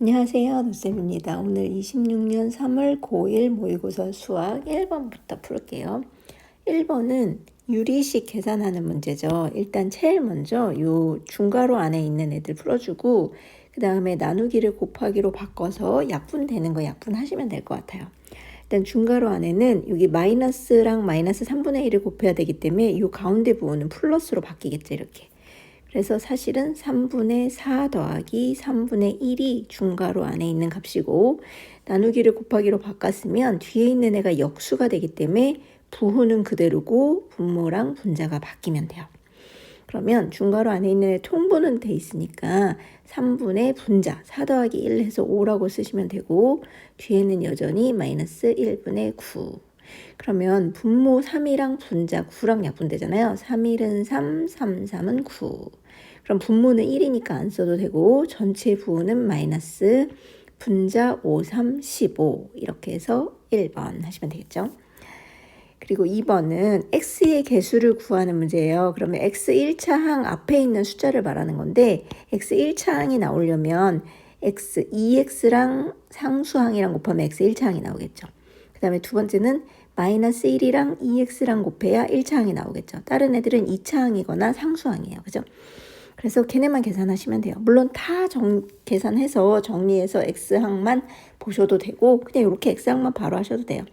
안녕하세요. 노쌤입니다. 오늘 26년 3월 고1 모의고사 수학 1번부터 풀게요. 1번은 유리식 계산하는 문제죠. 일단 제일 먼저 요 중괄호 안에 있는 애들 풀어주고 그 다음에 나누기를 곱하기로 바꿔서 약분되는 거 약분하시면 될 것 같아요. 일단 중괄호 안에는 여기 마이너스랑 마이너스 3분의 1을 곱해야 되기 때문에 이 가운데 부분은 플러스로 바뀌겠죠. 이렇게. 그래서 사실은 3분의 4 더하기 3분의 1이 중괄호 안에 있는 값이고 나누기를 곱하기로 바꿨으면 뒤에 있는 애가 역수가 되기 때문에 부호는 그대로고 분모랑 분자가 바뀌면 돼요. 그러면 중괄호 안에 있는 애 통분은 돼 있으니까 3분의 분자 4 더하기 1 해서 5라고 쓰시면 되고 뒤에는 여전히 마이너스 1분의 9. 그러면 분모 3이랑 분자 9랑 약분되잖아요. 3, 1은 3, 3, 3은 9. 그럼 분모는 1이니까 안 써도 되고 전체 부호는 마이너스 분자 5, 3, 15 이렇게 해서 1번 하시면 되겠죠. 그리고 2번은 x의 개수를 구하는 문제예요. 그러면 x 1차 항 앞에 있는 숫자를 말하는 건데 x 1차 항이 나오려면 x 2x랑 상수항이랑 곱하면 x 1차 항이 나오겠죠. 그 다음에 두 번째는 마이너스 1이랑 2x랑 곱해야 1차 항이 나오겠죠. 다른 애들은 2차 항이거나 상수항이에요. 그죠? 그래서 걔네만 계산하시면 돼요. 물론 다 계산해서 정리해서 x항만 보셔도 되고 그냥 이렇게 x항만 바로 하셔도 돼요.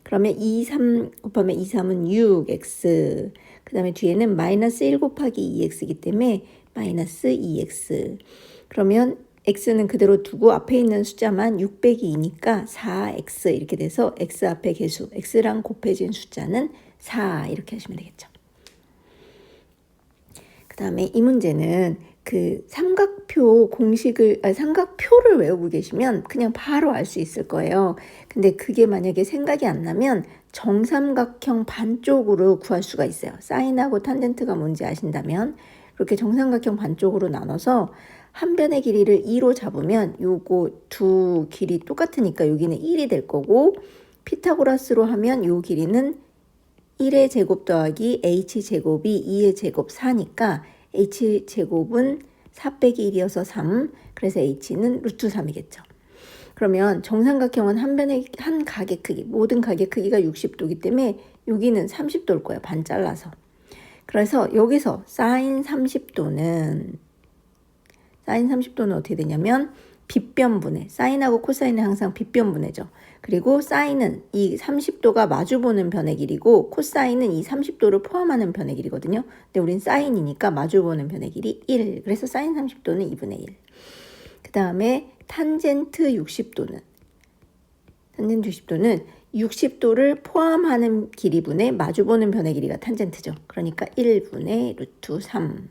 그러면 2, 3 곱하면 2, 3은 6x. 그 다음에 뒤에는 마이너스 1 곱하기 2x이기 때문에 마이너스 2x. 그러면 x는 그대로 두고 앞에 있는 숫자만 6 빼기 2니까 4x 이렇게 돼서 x 앞에 개수, x랑 곱해진 숫자는 4 이렇게 하시면 되겠죠. 그 다음에 이 문제는 그 삼각표 공식을, 삼각표를 외우고 계시면 그냥 바로 알 수 있을 거예요. 근데 그게 만약에 생각이 안 나면 정삼각형 반쪽으로 구할 수가 있어요. 사인하고 탄젠트가 뭔지 아신다면 이렇게 정삼각형 반쪽으로 나눠서 한 변의 길이를 2로 잡으면 요거 두 길이 똑같으니까 여기는 1이 될 거고 피타고라스로 하면 요 길이는 1의 제곱 더하기 h제곱이 2의 제곱 4니까 h제곱은 4 빼기 1이어서 3, 그래서 h는 루트 3이겠죠. 그러면 정삼각형은 한 각의 크기, 모든 각의 크기가 60도이기 때문에 여기는 30도일 거예요. 반 잘라서. 그래서 여기서 사인 30도는 어떻게 되냐면 빗변분해. 사인하고 코사인은 항상 빗변분해죠. 그리고 사인은 이 30도가 마주보는 변의 길이고 코사인은 이 30도를 포함하는 변의 길이거든요. 근데 우린 사인이니까 마주보는 변의 길이 1. 그래서 사인 30도는 2분의 1. 그 다음에 탄젠트 60도는 60도를 포함하는 길이분의 마주보는 변의 길이가 탄젠트죠. 그러니까 1분의 루트 3.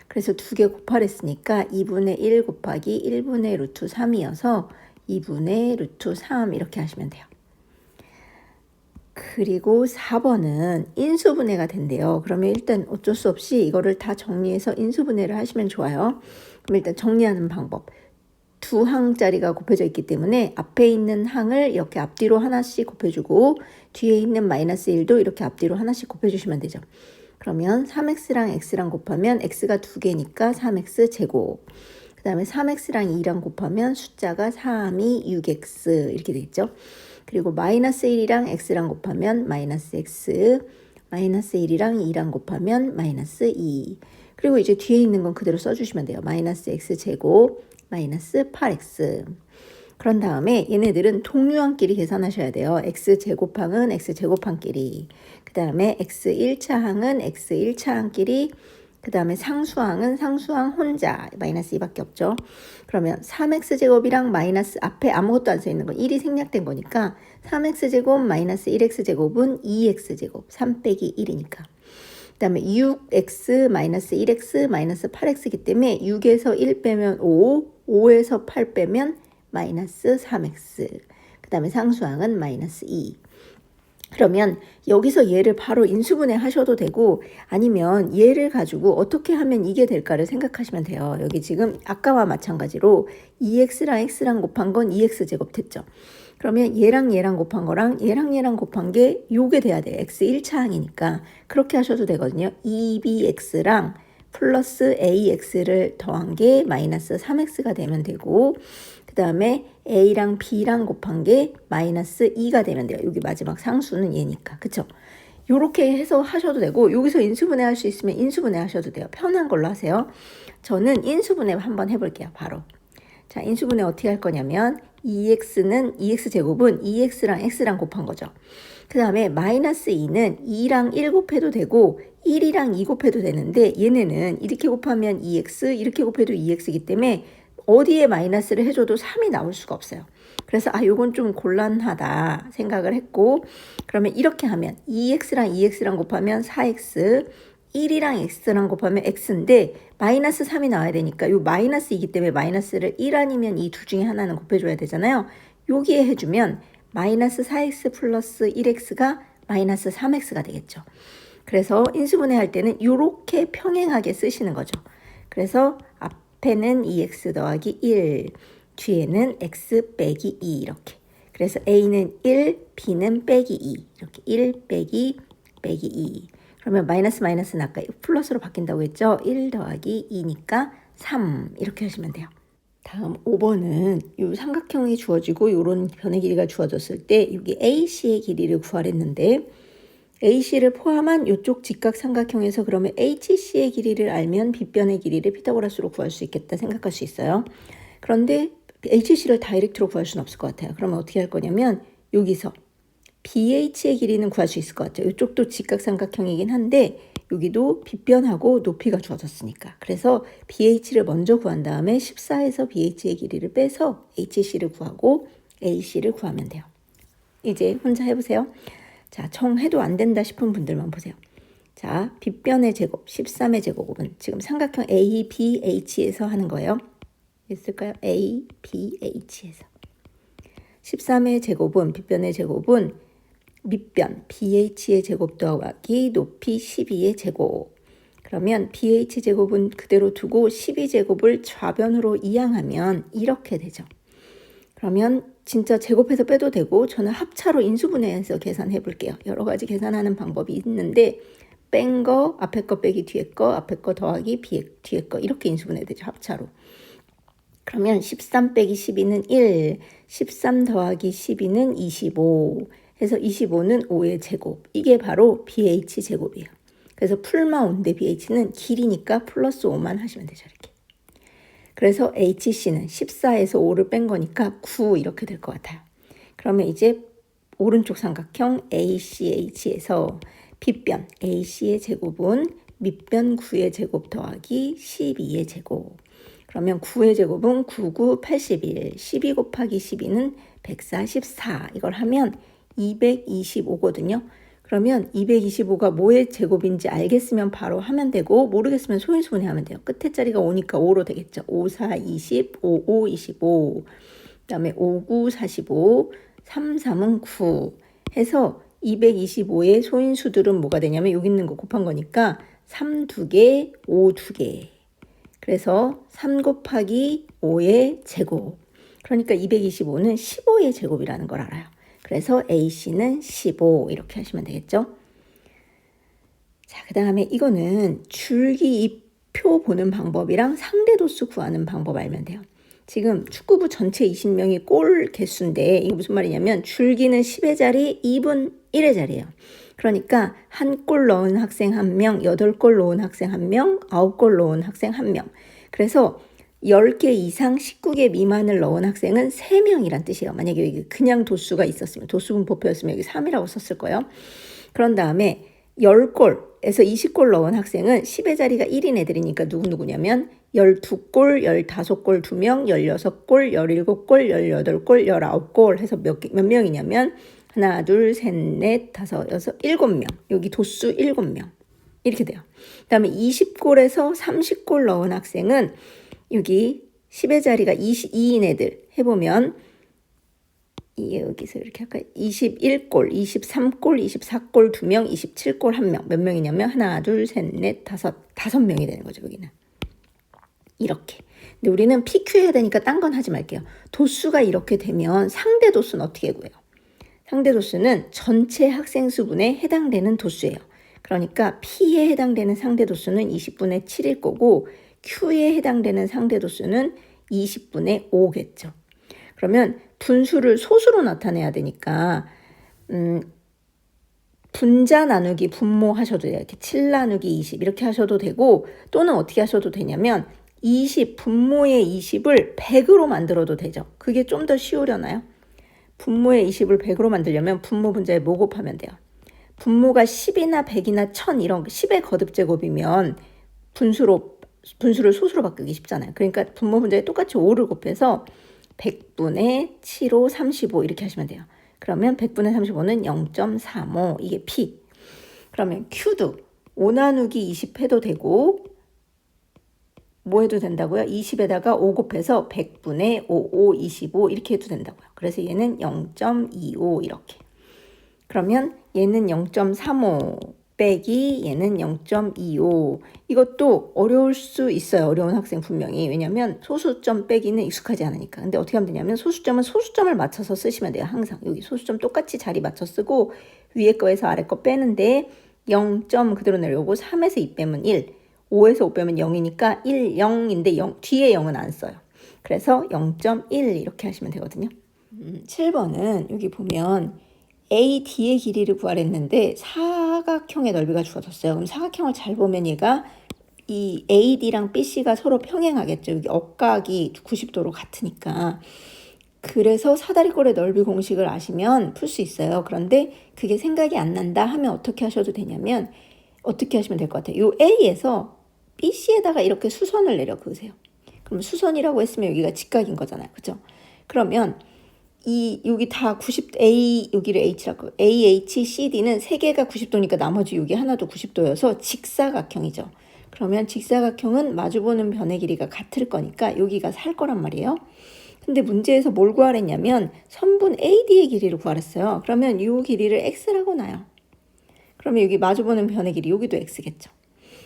그래서 두 개 곱하랬으니까 2분의 1 곱하기 1분의 루트 3이어서 2분의 루트 3 이렇게 하시면 돼요. 그리고 4번은 인수분해가 된대요. 그러면 일단 어쩔 수 없이 이거를 다 정리해서 인수분해를 하시면 좋아요. 그럼 일단 정리하는 방법. 두 항짜리가 곱해져 있기 때문에 앞에 있는 항을 이렇게 앞뒤로 하나씩 곱해주고 뒤에 있는 마이너스 1도 이렇게 앞뒤로 하나씩 곱해주시면 되죠. 그러면 3x랑 x랑 곱하면 x가 2개니까 3x 제곱. 그 다음에 3x랑 2랑 곱하면 숫자가 3이 6x 이렇게 되겠죠. 그리고 마이너스 1이랑 x랑 곱하면 마이너스 x, 마이너스 1이랑 2랑 곱하면 마이너스 2. 그리고 이제 뒤에 있는 건 그대로 써주시면 돼요. 마이너스 x 제곱, 마이너스 8x. 그런 다음에 얘네들은 동류항끼리 계산하셔야 돼요. x제곱항은 x제곱항끼리. 그 다음에 x1차항은 x1차항끼리. 그 다음에 상수항은 상수항 혼자. 마이너스 2밖에 없죠. 그러면 3x제곱이랑 마이너스 앞에 아무것도 안 써있는 건 1이 생략된 거니까 3x제곱 마이너스 1x제곱은 2x제곱. 3 빼기 1이니까. 그 다음에 6x 마이너스 1x 마이너스 8x이기 때문에 6에서 1 빼면 5, 5에서 8 빼면 마이너스 3x. 그 다음에 상수항은 마이너스 2. 그러면 여기서 얘를 바로 인수분해 하셔도 되고 아니면 얘를 가지고 어떻게 하면 이게 될까를 생각하시면 돼요. 여기 지금 아까와 마찬가지로 2x랑 x랑 곱한 건 2x제곱 됐죠. 그러면 얘랑 곱한 거랑 얘랑 곱한 게 요게 돼야 돼요. x 1차항이니까 그렇게 하셔도 되거든요. 2bx랑 플러스 AX를 더한 게 마이너스 3X가 되면 되고, 그 다음에 A랑 B랑 곱한 게 마이너스 2가 되면 돼요. 여기 마지막 상수는 얘니까. 그쵸? 요렇게 해서 하셔도 되고, 여기서 인수분해 할 수 있으면 인수분해 하셔도 돼요. 편한 걸로 하세요. 저는 인수분해 한번 해볼게요. 바로. 자, 인수분해 어떻게 할 거냐면 2x는 2x 제곱은 2x랑 x랑 곱한 거죠. 그 다음에 마이너스 2는 2랑 1 곱해도 되고 1이랑 2 곱해도 되는데, 얘네는 이렇게 곱하면 2x, 이렇게 곱해도 2x이기 때문에 어디에 마이너스를 해줘도 3이 나올 수가 없어요. 그래서 요건 좀 곤란하다 생각을 했고, 그러면 이렇게 하면 2x랑 2x랑 곱하면 4x, 1이랑 x랑 곱하면 x인데 마이너스 3이 나와야 되니까 요 마이너스이기 때문에 마이너스를 1 아니면 이 둘 중에 하나는 곱해줘야 되잖아요. 여기에 해주면 마이너스 4x 플러스 1x가 마이너스 3x가 되겠죠. 그래서 인수분해 할 때는 이렇게 평행하게 쓰시는 거죠. 그래서 앞에는 2x 더하기 1, 뒤에는 x 빼기 2 이렇게. 그래서 a는 1, b는 빼기 2 이렇게 1 빼기 2. 그러면 마이너스는 아까 플러스로 바뀐다고 했죠. 1 더하기 2니까 3 이렇게 하시면 돼요. 다음 5번은 이 삼각형이 주어지고 이런 변의 길이가 주어졌을 때 여기 AC의 길이를 구하랬는데, AC를 포함한 이쪽 직각 삼각형에서 그러면 HC의 길이를 알면 빗변의 길이를 피타고라스로 구할 수 있겠다 생각할 수 있어요. 그런데 HC를 다이렉트로 구할 수는 없을 것 같아요. 그러면 어떻게 할 거냐면 여기서 BH의 길이는 구할 수 있을 것 같죠. 이쪽도 직각삼각형이긴 한데 여기도 빗변하고 높이가 주어졌으니까. 그래서 BH를 먼저 구한 다음에 14에서 BH의 길이를 빼서 HC를 구하고 AC를 구하면 돼요. 이제 혼자 해보세요. 자, 정해도 안 된다 싶은 분들만 보세요. 자, 빗변의 제곱, 13의 제곱은 지금 삼각형 ABH에서 하는 거예요. 있을까요? ABH에서. 13의 제곱은, 빗변의 제곱은 밑변 BH의 제곱 더하기 높이 12의 제곱. 그러면 BH 제곱은 그대로 두고 12제곱을 좌변으로 이항하면 이렇게 되죠. 그러면 진짜 제곱해서 빼도 되고, 저는 합차로 인수분해해서 계산해 볼게요. 여러 가지 계산하는 방법이 있는데 뺀 거 앞에 거 빼기 뒤에 거, 앞에 거 더하기 뒤에 거, 이렇게 인수분해 되죠. 합차로. 그러면 13 빼기 12는 1, 13 더하기 12는 25 해서 25는 5의 제곱. 이게 바로 BH 제곱이에요. 그래서 풀만 5인데 BH는 길이니까 플러스 5만 하시면 되죠. 이렇게. 그래서 HC는 14에서 5를 뺀 거니까 9 이렇게 될 것 같아요. 그러면 이제 오른쪽 삼각형 ACH에서 빗변 AC의 제곱은 밑변 9의 제곱 더하기 12의 제곱. 그러면 9의 제곱은 9, 9, 81, 12 곱하기 12는 144. 이걸 하면 225거든요. 그러면 225가 뭐의 제곱인지 알겠으면 바로 하면 되고, 모르겠으면 소인수분해 하면 돼요. 끝에 자리가 5니까 5로 되겠죠. 5, 4, 20, 5, 5, 25. 그 다음에 5, 9, 45, 3, 3은 9 해서 225의 소인수들은 뭐가 되냐면 여기 있는 거 곱한 거니까 3 2개, 5 2개. 그래서 3 곱하기 5의 제곱. 그러니까 225는 15의 제곱이라는 걸 알아요. 그래서 AC는 15 이렇게 하시면 되겠죠. 자, 그 다음에 이거는 줄기잎표 보는 방법이랑 상대도수 구하는 방법 알면 돼요. 지금 축구부 전체 20명이 골 개수인데 이게 무슨 말이냐면 줄기는 10의 자리, 잎은 1의 자리예요. 그러니까 한 골 넣은 학생 1명, 8골 넣은 학생 1명, 9골 넣은 학생 1명. 그래서 10개 이상 19개 미만을 넣은 학생은 3명이란 뜻이에요. 만약에 여기 그냥 도수가 있었으면, 도수분포표였으면 여기 3이라고 썼을 거예요. 그런 다음에 10골에서 20골 넣은 학생은 10의 자리가 1인 애들이니까 누구냐면 12골, 15골 2명, 16골, 17골, 18골, 19골 해서 몇 명이냐면 하나, 둘, 셋, 넷, 다섯, 여섯, 7명. 여기 도수 7명. 이렇게 돼요. 그 다음에 20골에서 30골 넣은 학생은 여기 10의 자리가 22인 애들 해보면 여기서 이렇게 할까요? 21골, 23골, 24골 2명, 27골 1명. 몇 명이냐면 하나, 둘, 셋, 넷, 다섯 명이 되는 거죠. 여기는. 이렇게. 근데 우리는 PQ 해야 되니까 딴 건 하지 말게요. 도수가 이렇게 되면 상대 도수는 어떻게 구해요? 상대 도수는 전체 학생 수분에 해당되는 도수예요. 그러니까 P에 해당되는 상대도수는 20분의 7일 거고 Q에 해당되는 상대도수는 20분의 5겠죠. 그러면 분수를 소수로 나타내야 되니까 분자 나누기 분모 하셔도 돼요. 이렇게 7 나누기 20 이렇게 하셔도 되고 또는 어떻게 하셔도 되냐면 20 분모의 20을 100으로 만들어도 되죠. 그게 좀 더 쉬우려나요? 분모의 20을 100으로 만들려면 분모 분자에 뭐 곱하면 돼요? 분모가 10이나 100이나 1000 이런 10의 거듭제곱이면 분수를 소수로 바꾸기 쉽잖아요. 그러니까 분모 분자에 똑같이 5를 곱해서 100분의 7호 35 이렇게 하시면 돼요. 그러면 100분의 35는 0.35 이게 P. 그러면 Q도 5 나누기 20 해도 되고 뭐 해도 된다고요? 20에다가 5 곱해서 100분의 55, 25 이렇게 해도 된다고요. 그래서 얘는 0.25 이렇게. 그러면 얘는 0.35 빼기 얘는 0.25. 이것도 어려울 수 있어요. 어려운 학생 분명히. 왜냐면 소수점 빼기는 익숙하지 않으니까. 근데 어떻게 하면 되냐면 소수점은 소수점을 맞춰서 쓰시면 돼요. 항상. 여기 소수점 똑같이 자리 맞춰 쓰고 위에 거에서 아래 거 빼는데 0점 그대로 내려오고 3에서 2 빼면 1. 5에서 5 빼면 0이니까 1, 0인데 0, 뒤에 0은 안 써요. 그래서 0.1 이렇게 하시면 되거든요. 7번은 여기 보면 AD의 길이를 구하랬는데 사각형의 넓이가 주어졌어요. 그럼 사각형을 잘 보면 얘가 이 AD랑 BC가 서로 평행하겠죠. 여기 억각이 90도로 같으니까. 그래서 사다리꼴의 넓이 공식을 아시면 풀 수 있어요. 그런데 그게 생각이 안 난다 하면 어떻게 하셔도 되냐면 어떻게 하시면 될 것 같아요. 요 A에서 BC에다가 이렇게 수선을 내려 그으세요. 그럼 수선이라고 했으면 여기가 직각인 거잖아요. 그죠? 그러면 여기 다 90, A, 여기를 H라고, A, H, C, D는 세 개가 90도니까 나머지 여기 하나도 90도여서 직사각형이죠. 그러면 직사각형은 마주보는 변의 길이가 같을 거니까 여기가 살 거란 말이에요. 근데 문제에서 뭘 구하랬냐면 선분 AD의 길이를 구하랬어요. 그러면 이 길이를 X라고 놔요. 그러면 여기 마주보는 변의 길이 여기도 X겠죠.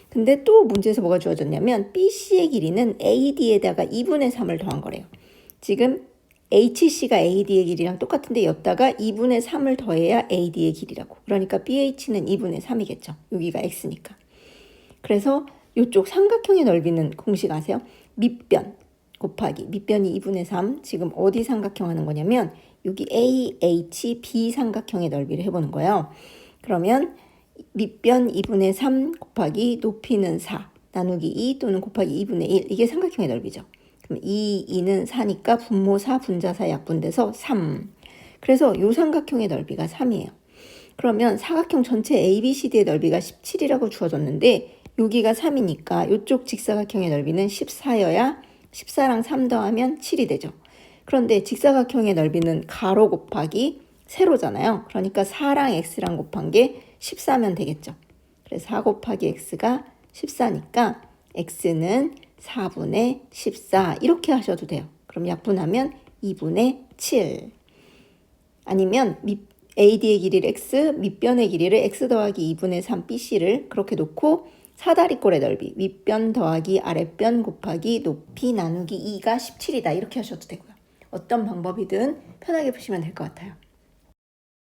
근데 또 문제에서 뭐가 주어졌냐면 BC의 길이는 AD에다가 2분의 3을 더한 거래요. 지금 HC가 AD의 길이랑 똑같은데 였다가 2분의 3을 더해야 AD의 길이라고. 그러니까 BH는 2분의 3이겠죠. 여기가 X니까. 그래서 이쪽 삼각형의 넓이는 공식 아세요? 밑변 곱하기 밑변이 2분의 3. 지금 어디 삼각형 하는 거냐면 여기 AHB 삼각형의 넓이를 해보는 거예요. 그러면 밑변 2분의 3 곱하기 높이는 4 나누기 2 또는 곱하기 2분의 1 이게 삼각형의 넓이죠. 그럼 2는 4니까 분모 4 분자 4 약분돼서 3. 그래서 이 삼각형의 넓이가 3이에요. 그러면 사각형 전체 ABCD의 넓이가 17이라고 주어졌는데 여기가 3이니까 이쪽 직사각형의 넓이는 14여야 14랑 3 더하면 7이 되죠. 그런데 직사각형의 넓이는 가로 곱하기 세로잖아요. 그러니까 4랑 x랑 곱한 게 14면 되겠죠. 그래서 4 곱하기 x가 14니까 x는 4분의 14 이렇게 하셔도 돼요. 그럼 약분하면 2분의 7. 아니면 AD의 길이를 x, 밑변의 길이를 x 더하기 2분의 3 BC를 그렇게 놓고 사다리꼴의 넓이 윗변 더하기 아랫변 곱하기 높이 나누기 2가 17이다 이렇게 하셔도 되고요. 어떤 방법이든 편하게 푸시면 될 것 같아요.